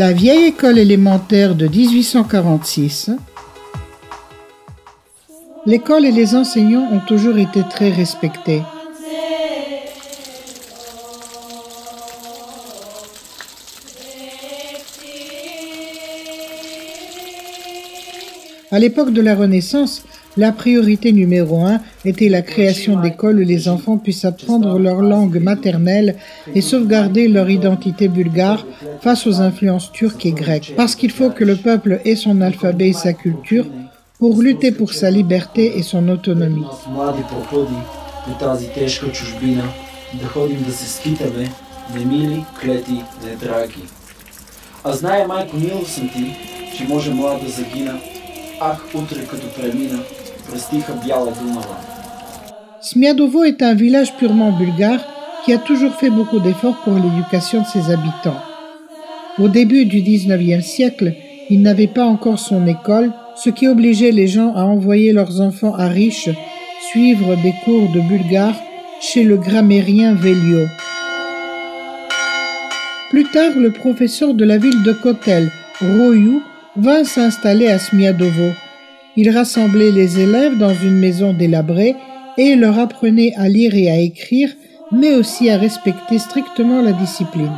La vieille école élémentaire de 1846. L'école et les enseignants ont toujours été très respectés. À l'époque de la Renaissance, la priorité numéro 1 était la création d'écoles où les enfants puissent apprendre leur langue maternelle et sauvegarder leur identité bulgare face aux influences turques et grecques. Parce qu'il faut que le peuple ait son alphabet et sa culture pour lutter pour sa liberté et son autonomie. Смядово est un village purement bulgare qui a toujours fait beaucoup d'efforts pour l'éducation de ses habitants. Au début du 19e siècle, il n'avait pas encore son école, ce qui obligeait les gens à envoyer leurs enfants à Riche suivre des cours de bulgare chez le grammairien Velio. Plus tard, le professeur de la ville de Kotel, Royou, vint s'installer à Smyadovo. Il rassemblait les élèves dans une maison délabrée et leur apprenait à lire et à écrire, mais aussi à respecter strictement la discipline.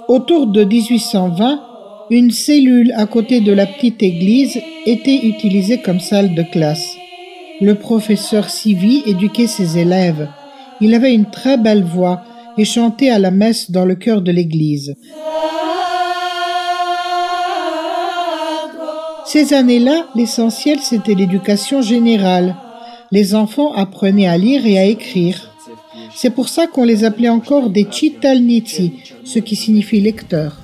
Autour de 1820, une cellule à côté de la petite église était utilisée comme salle de classe. Le professeur Sivi éduquait ses élèves. Il avait une très belle voix et chantait à la messe dans le chœur de l'église. Ces années-là, l'essentiel, c'était l'éducation générale. Les enfants apprenaient à lire et à écrire. C'est pour ça qu'on les appelait encore des chitalnitsi, ce qui signifie lecteurs.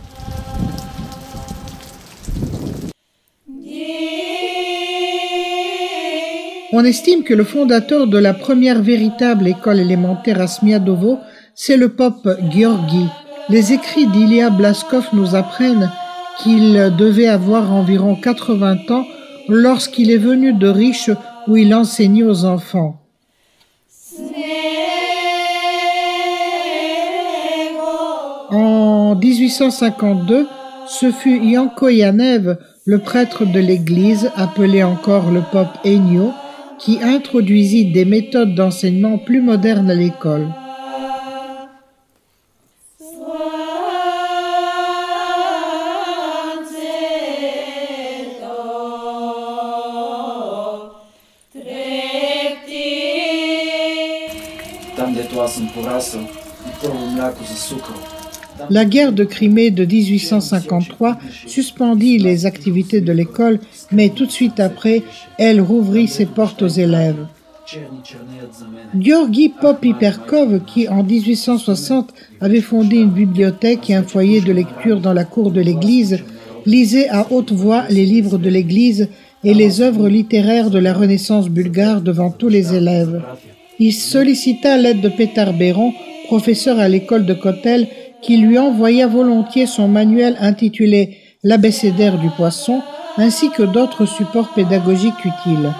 On estime que le fondateur de la première véritable école élémentaire à Smyadovo, c'est le pope Gheorghi. Les écrits d'Ilya Blaskov nous apprennent qu'il devait avoir environ 80 ans lorsqu'il est venu de Riche où il enseignait aux enfants. En 1852, ce fut Yanko Yanev, le prêtre de l'église, appelé encore le pope Ennio, qui introduisit des méthodes d'enseignement plus modernes à l'école. La guerre de Crimée de 1853 suspendit les activités de l'école, mais tout de suite après, elle rouvrit ses portes aux élèves. Gheorghi Popiperkov, qui en 1860 avait fondé une bibliothèque et un foyer de lecture dans la cour de l'église, lisait à haute voix les livres de l'église et les œuvres littéraires de la Renaissance bulgare devant tous les élèves. Il sollicita l'aide de Petar Béron, professeur à l'école de Kotel, qui lui envoya volontiers son manuel intitulé « L'abécédaire du poisson » ainsi que d'autres supports pédagogiques utiles.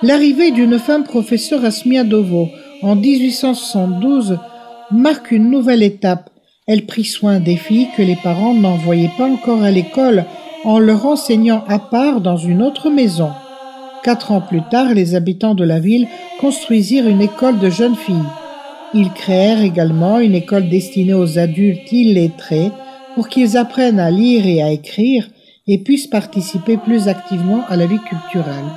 L'arrivée d'une femme professeure à Smyadovo en 1872 marque une nouvelle étape. Elle prit soin des filles que les parents n'envoyaient pas encore à l'école en leur enseignant à part dans une autre maison. 4 ans plus tard, les habitants de la ville construisirent une école de jeunes filles. Ils créèrent également une école destinée aux adultes illettrés pour qu'ils apprennent à lire et à écrire et puissent participer plus activement à la vie culturelle.